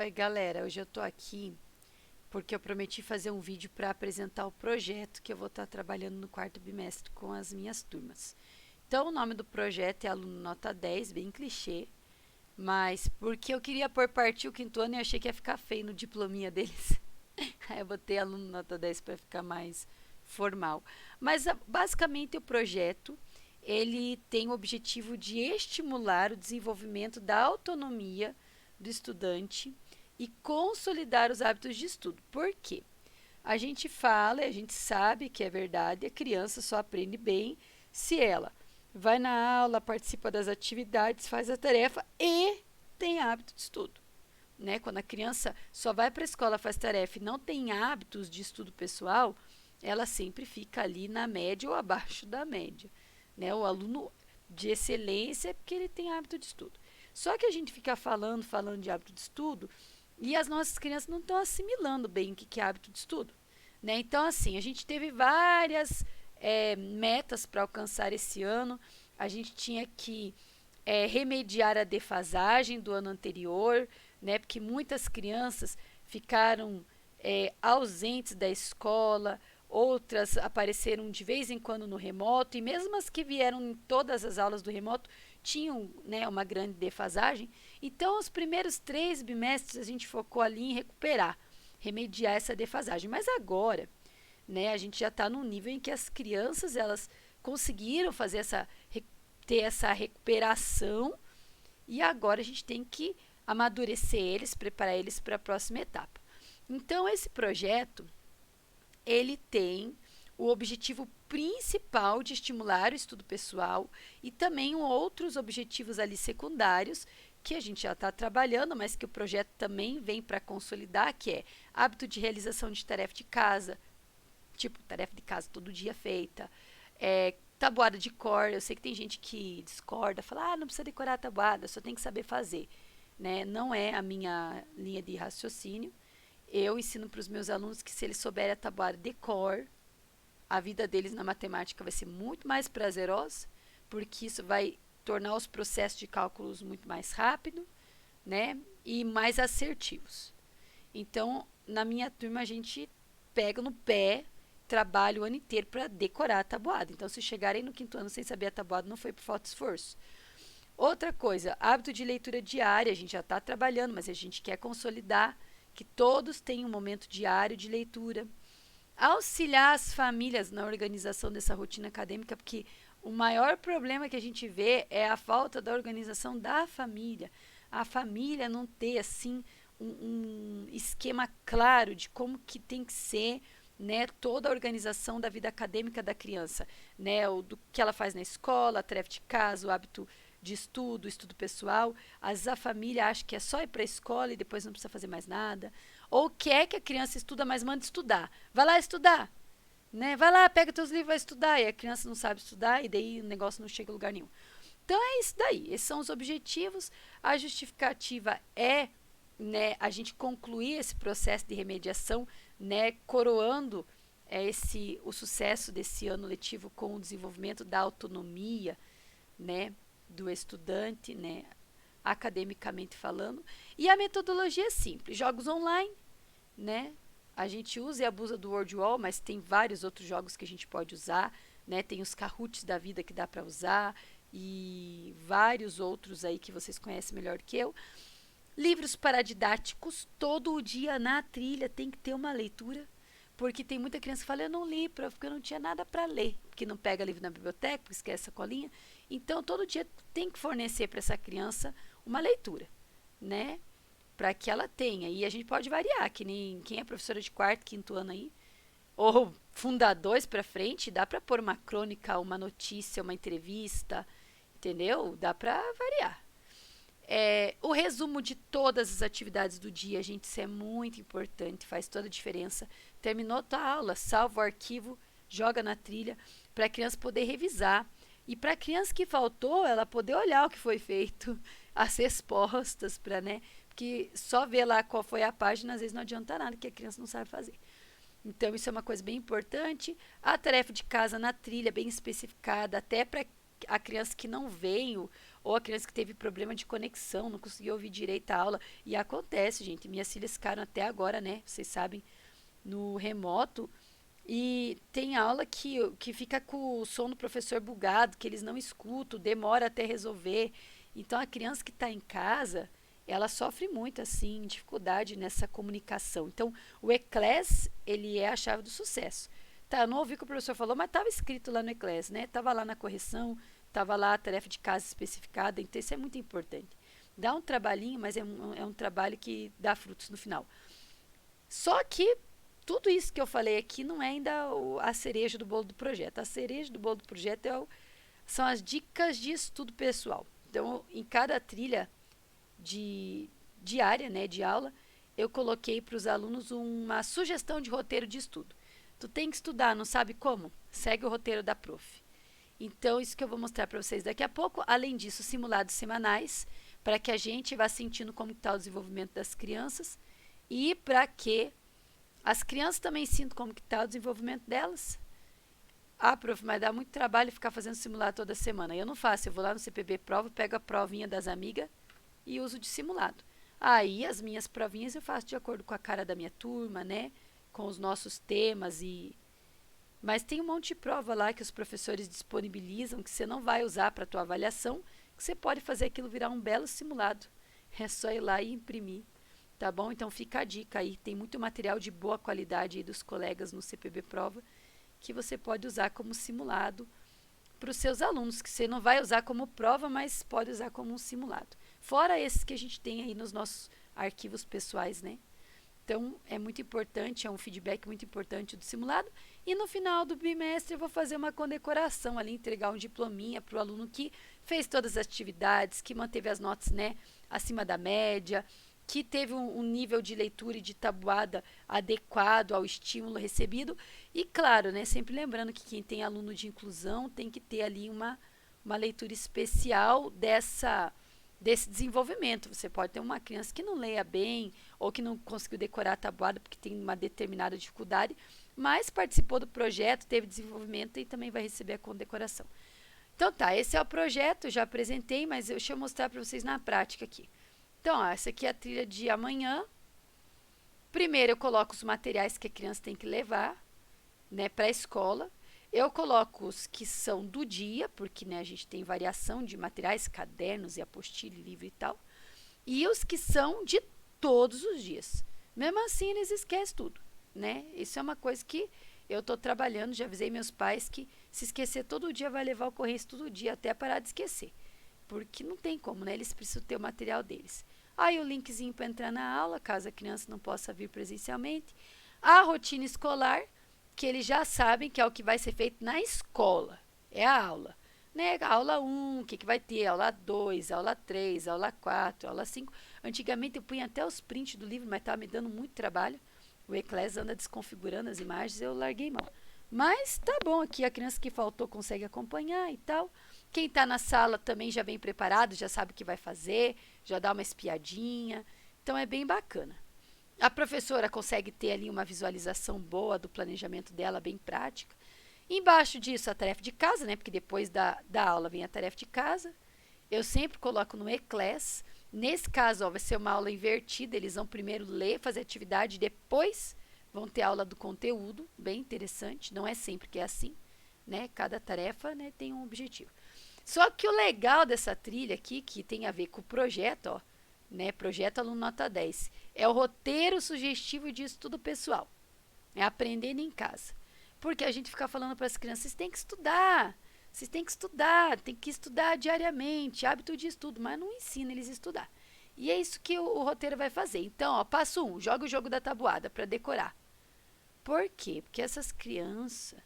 Oi, galera, hoje eu tô aqui porque eu prometi fazer um vídeo para apresentar o projeto que eu vou estar trabalhando no quarto bimestre com as minhas turmas. Então, o nome do projeto é Aluno Nota 10, bem clichê, mas porque eu queria pôr partiu o quinto ano e achei que ia ficar feio no diplominha deles. Aí eu botei Aluno Nota 10 para ficar mais formal. Mas basicamente o projeto ele tem o objetivo de estimular o desenvolvimento da autonomia do estudante e consolidar os hábitos de estudo. Por quê? A gente fala, a gente sabe que é verdade, a criança só aprende bem se ela vai na aula, participa das atividades, faz a tarefa e tem hábito de estudo. Né? Quando a criança só vai para a escola, faz tarefa e não tem hábitos de estudo pessoal, ela sempre fica ali na média ou abaixo da média. Né? O aluno de excelência é porque ele tem hábito de estudo. Só que a gente fica falando de hábito de estudo e as nossas crianças não estão assimilando bem o que é hábito de estudo. Né? Então, assim, a gente teve várias metas para alcançar esse ano. A gente tinha que remediar a defasagem do ano anterior, né? Porque muitas crianças ficaram ausentes da escola, outras apareceram de vez em quando no remoto, e mesmo as que vieram em todas as aulas do remoto tinham, né, uma grande defasagem. Então, os primeiros 3 bimestres a gente focou ali em recuperar, remediar essa defasagem. Mas agora, né, a gente já está num nível em que as crianças elas conseguiram fazer ter essa recuperação e agora a gente tem que amadurecer eles, preparar eles para a próxima etapa. Então, esse projeto ele tem o objetivo principal de estimular o estudo pessoal e também outros objetivos ali secundários que a gente já está trabalhando, mas que o projeto também vem para consolidar, que é hábito de realização de tarefa de casa, tipo tarefa de casa todo dia feita, tabuada de cor. Eu sei que tem gente que discorda, fala, não precisa decorar a tabuada, só tem que saber fazer. Né? Não é a minha linha de raciocínio. Eu ensino para os meus alunos que se eles souberem a tabuada de cor, a vida deles na matemática vai ser muito mais prazerosa, porque isso vai tornar os processos de cálculos muito mais rápido, né? E mais assertivos. Então, na minha turma, a gente pega no pé, trabalha o ano inteiro para decorar a tabuada. Então, se chegarem no quinto ano sem saber a tabuada, não foi por falta de esforço. Outra coisa, hábito de leitura diária, a gente já está trabalhando, mas a gente quer consolidar que todos tenham um momento diário de leitura. Auxiliar as famílias na organização dessa rotina acadêmica, porque o maior problema que a gente vê é a falta da organização da família. A família não ter, assim, um esquema claro de como que tem que ser, né, toda a organização da vida acadêmica da criança, né, do que ela faz na escola, a tarefa de casa, o hábito de estudo, estudo pessoal. Às vezes a família acha que é só ir para a escola e depois não precisa fazer mais nada. Ou quer que a criança estuda, mas manda estudar. Vai lá estudar. Né? Vai lá, pega teus livros e vai estudar. E a criança não sabe estudar e daí o negócio não chega a lugar nenhum. Então é isso daí. Esses são os objetivos. A justificativa é, né, a gente concluir esse processo de remediação, né, coroando o sucesso desse ano letivo com o desenvolvimento da autonomia, né, do estudante, né, academicamente falando. E a metodologia é simples: jogos online, né? A gente usa e abusa do WordWall, mas tem vários outros jogos que a gente pode usar, né? Tem os Kahoots da vida que dá para usar e vários outros aí que vocês conhecem melhor que eu. Livros paradidáticos, todo o dia na trilha tem que ter uma leitura, porque tem muita criança que fala, eu não li, porque eu não tinha nada para ler, porque não pega livro na biblioteca, porque esquece a colinha. Então, todo dia tem que fornecer para essa criança uma leitura, né? Para que ela tenha. E a gente pode variar, que nem quem é professora de quarto, quinto ano aí, ou fundadores para frente, dá para pôr uma crônica, uma notícia, uma entrevista, entendeu? Dá para variar. O resumo de todas as atividades do dia, gente, isso é muito importante, faz toda a diferença. Terminou a tua aula, salva o arquivo, joga na trilha, para a criança poder revisar. E para a criança que faltou, ela poder olhar o que foi feito, as respostas, para, né? Porque só ver lá qual foi a página, às vezes não adianta nada, que a criança não sabe fazer. Então, isso é uma coisa bem importante. A tarefa de casa na trilha, bem especificada, até para a criança que não veio ou a criança que teve problema de conexão, não conseguiu ouvir direito a aula. E acontece, gente. Minhas filhas ficaram até agora, né? Vocês sabem, no remoto. E tem aula que fica com o som do professor bugado, que eles não escutam, demora até resolver. Então a criança que está em casa, ela sofre muito assim, dificuldade nessa comunicação. Então o Eclass, ele é a chave do sucesso. Tá, eu não ouvi o que o professor falou, mas estava escrito lá no Eclass, né? Estava lá na correção, estava lá a tarefa de casa especificada, então isso é muito importante. Dá um trabalhinho, mas é um trabalho que dá frutos no final. Só que tudo isso que eu falei aqui não é ainda a cereja do bolo do projeto. A cereja do bolo do projeto são as dicas de estudo pessoal. Então, em cada trilha diária, né, de aula, eu coloquei para os alunos uma sugestão de roteiro de estudo. Tu tem que estudar, não sabe como? Segue o roteiro da prof. Então, isso que eu vou mostrar para vocês daqui a pouco. Além disso, simulados semanais, para que a gente vá sentindo como está o desenvolvimento das crianças e para que as crianças também sintam como está o desenvolvimento delas. Ah, prof, mas dá muito trabalho ficar fazendo simulado toda semana. Eu não faço, eu vou lá no CPB Prova, pego a provinha das amigas e uso de simulado. Aí, as minhas provinhas eu faço de acordo com a cara da minha turma, né? Com os nossos temas Mas tem um monte de prova lá que os professores disponibilizam que você não vai usar para a tua avaliação, que você pode fazer aquilo virar um belo simulado. É só ir lá e imprimir. Tá bom? Então fica a dica aí. Tem muito material de boa qualidade aí dos colegas no CPB Prova que você pode usar como simulado para os seus alunos, que você não vai usar como prova, mas pode usar como um simulado. Fora esses que a gente tem aí nos nossos arquivos pessoais, né? Então, é muito importante, é um feedback muito importante do simulado. E no final do bimestre eu vou fazer uma condecoração ali, entregar um diplominha para o aluno que fez todas as atividades, que manteve as notas, né, acima da média, que teve um nível de leitura e de tabuada adequado ao estímulo recebido. E claro, né, sempre lembrando que quem tem aluno de inclusão tem que ter ali uma leitura especial desse desenvolvimento. Você pode ter uma criança que não leia bem ou que não conseguiu decorar a tabuada porque tem uma determinada dificuldade, mas participou do projeto, teve desenvolvimento e também vai receber a condecoração. Então tá, esse é o projeto, já apresentei, mas deixa eu mostrar para vocês na prática aqui. Então, ó, essa aqui é a trilha de amanhã. Primeiro eu coloco os materiais que a criança tem que levar, né, para a escola. Eu coloco os que são do dia, porque, né, a gente tem variação de materiais, cadernos e apostila, livro e tal. E os que são de todos os dias. Mesmo assim, eles esquecem tudo, né? Isso é uma coisa que eu estou trabalhando, já avisei meus pais que se esquecer todo dia vai levar ocorrência todo dia, até parar de esquecer. Porque não tem como, né? Eles precisam ter o material deles. Aí o linkzinho para entrar na aula, caso a criança não possa vir presencialmente. A rotina escolar, que eles já sabem que é o que vai ser feito na escola. É a aula. Né? A aula 1, o que vai ter? Aula 2, aula 3, aula 4, aula 5. Antigamente eu punha até os prints do livro, mas estava me dando muito trabalho. O Eclass anda desconfigurando as imagens, eu larguei mão. Mas tá bom, aqui a criança que faltou consegue acompanhar e tal. Quem está na sala também já vem preparado, já sabe o que vai fazer, já dá uma espiadinha. Então é bem bacana. A professora consegue ter ali uma visualização boa do planejamento dela, bem prática. Embaixo disso a tarefa de casa, né? Porque depois da aula vem a tarefa de casa. Eu sempre coloco no Eclass. Nesse caso, ó, vai ser uma aula invertida. Eles vão primeiro ler, fazer atividade, depois vão ter aula do conteúdo. Bem interessante. Não é sempre que é assim, né? Cada tarefa, né, tem um objetivo. Só que o legal dessa trilha aqui, que tem a ver com o projeto, ó, né? Projeto Aluno Nota 10, é o roteiro sugestivo de estudo pessoal. É aprendendo em casa. Porque a gente fica falando para as crianças, vocês têm que estudar, tem que estudar diariamente, hábito de estudo, mas não ensina eles a estudar. E é isso que o roteiro vai fazer. Então, ó, passo 1, joga o jogo da tabuada para decorar. Por quê? Porque essas crianças,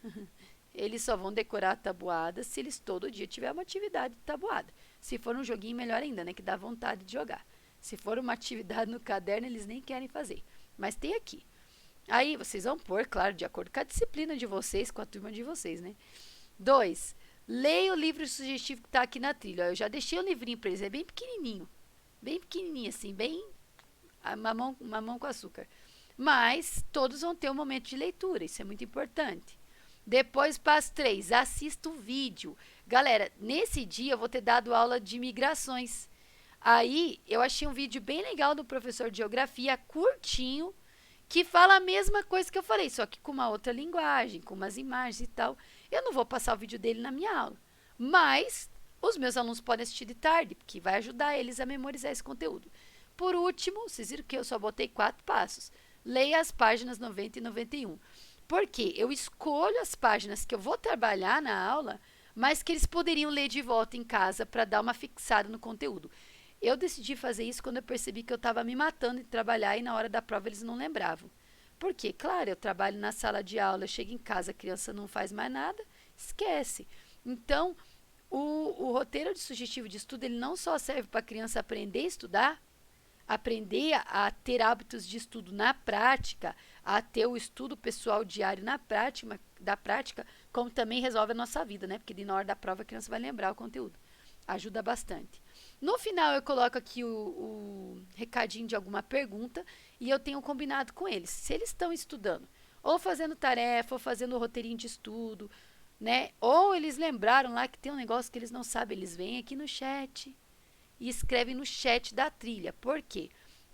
eles só vão decorar a tabuada se eles todo dia tiver uma atividade de tabuada. Se for um joguinho, melhor ainda, né, que dá vontade de jogar. Se for uma atividade no caderno, eles nem querem fazer. Mas tem aqui. Aí vocês vão pôr, claro, de acordo com a disciplina de vocês, com a turma de vocês, né? 2, leia o livro sugestivo que está aqui na trilha. Ó, eu já deixei o livrinho para eles, é bem pequenininho assim, bem mamão com açúcar. Mas todos vão ter um momento de leitura, isso é muito importante. Depois, passo 3, assista o vídeo. Galera, nesse dia eu vou ter dado aula de migrações. Aí eu achei um vídeo bem legal do professor de geografia, curtinho, que fala a mesma coisa que eu falei, só que com uma outra linguagem, com umas imagens e tal. Eu não vou passar o vídeo dele na minha aula, mas os meus alunos podem assistir de tarde, porque vai ajudar eles a memorizar esse conteúdo. Por último, vocês viram que eu só botei 4 passos. Leia as páginas 90 e 91. Porque eu escolho as páginas que eu vou trabalhar na aula, mas que eles poderiam ler de volta em casa para dar uma fixada no conteúdo. Eu decidi fazer isso quando eu percebi que eu estava me matando de trabalhar e na hora da prova eles não lembravam. Porque, claro, eu trabalho na sala de aula, eu chego em casa, a criança não faz mais nada, esquece. Então, o roteiro de sugestivo de estudo, ele não só serve para a criança aprender a estudar, aprender a ter hábitos de estudo na prática, a ter o estudo pessoal diário na prática, da prática, como também resolve a nossa vida, né? Porque na hora da prova a criança vai lembrar o conteúdo. Ajuda bastante. No final eu coloco aqui o recadinho de alguma pergunta e eu tenho combinado com eles. Se eles estão estudando, ou fazendo tarefa, ou fazendo o roteirinho de estudo, né? Ou eles lembraram lá que tem um negócio que eles não sabem, eles vêm aqui no chat e escrevem no chat da trilha. Por quê?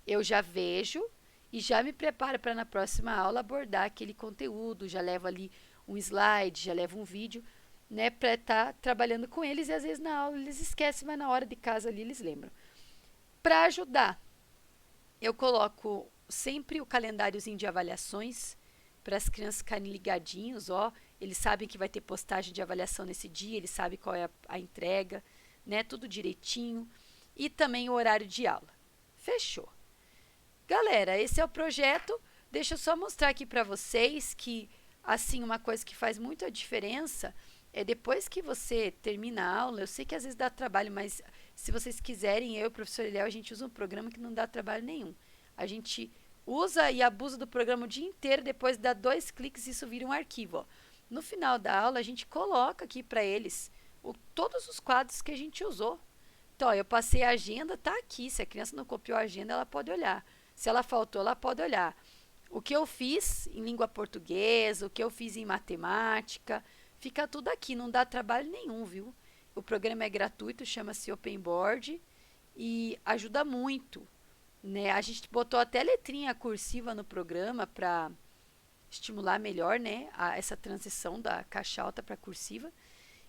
Eu já vejo e já me preparo para na próxima aula abordar aquele conteúdo, já levo ali um slide, já levo um vídeo, né, para estar trabalhando com eles e às vezes na aula eles esquecem, mas na hora de casa ali eles lembram. Para ajudar, eu coloco sempre o calendáriozinho de avaliações para as crianças ficarem ligadinhos, ó, eles sabem que vai ter postagem de avaliação nesse dia, eles sabem qual é a entrega, né, tudo direitinho, e também o horário de aula. Fechou. Galera, esse é o projeto. Deixa eu só mostrar aqui para vocês que, assim, uma coisa que faz muito a diferença é depois que você termina a aula, eu sei que às vezes dá trabalho, mas se vocês quiserem, eu e o professor Eliel, a gente usa um programa que não dá trabalho nenhum. A gente usa e abusa do programa o dia inteiro, depois dá 2 cliques e isso vira um arquivo. Ó. No final da aula, a gente coloca aqui para eles todos os quadros que a gente usou. Então, ó, eu passei a agenda, tá aqui. Se a criança não copiou a agenda, ela pode olhar. Se ela faltou, ela pode olhar. O que eu fiz em língua portuguesa, o que eu fiz em matemática, fica tudo aqui, não dá trabalho nenhum, viu? O programa é gratuito, chama-se Open Board e ajuda muito, né? A gente botou até letrinha cursiva no programa para estimular melhor, né, essa transição da caixa alta para cursiva.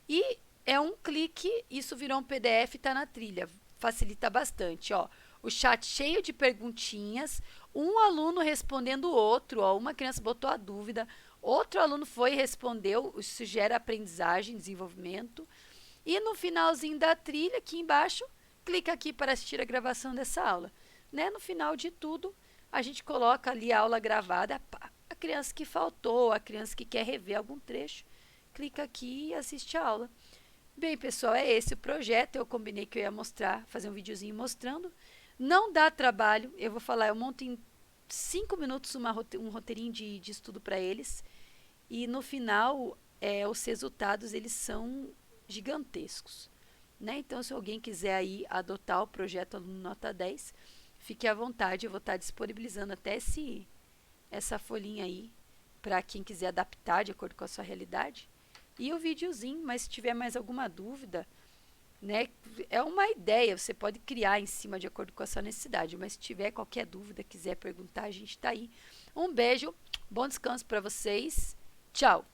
E é um clique, isso virou um PDF e está na trilha. Facilita bastante, ó. O chat cheio de perguntinhas, um aluno respondendo o outro, ó, uma criança botou a dúvida, outro aluno foi e respondeu, isso gera aprendizagem, desenvolvimento. E no finalzinho da trilha, aqui embaixo, clica aqui para assistir a gravação dessa aula. Né? No final de tudo, a gente coloca ali a aula gravada, a criança que faltou, a criança que quer rever algum trecho, clica aqui e assiste a aula. Bem, pessoal, é esse o projeto. Eu combinei que eu ia mostrar, fazer um videozinho mostrando. Não dá trabalho, eu vou falar, eu monto em 5 minutos um roteirinho de estudo para eles. E no final, os resultados, eles são gigantescos. Né? Então, se alguém quiser aí adotar o projeto Aluno Nota 10, fique à vontade, eu vou estar disponibilizando até essa folhinha aí para quem quiser adaptar de acordo com a sua realidade. E o videozinho, mas se tiver mais alguma dúvida, né, é uma ideia, você pode criar em cima de acordo com a sua necessidade, mas se tiver qualquer dúvida, quiser perguntar, a gente está aí. Um beijo, bom descanso para vocês, tchau!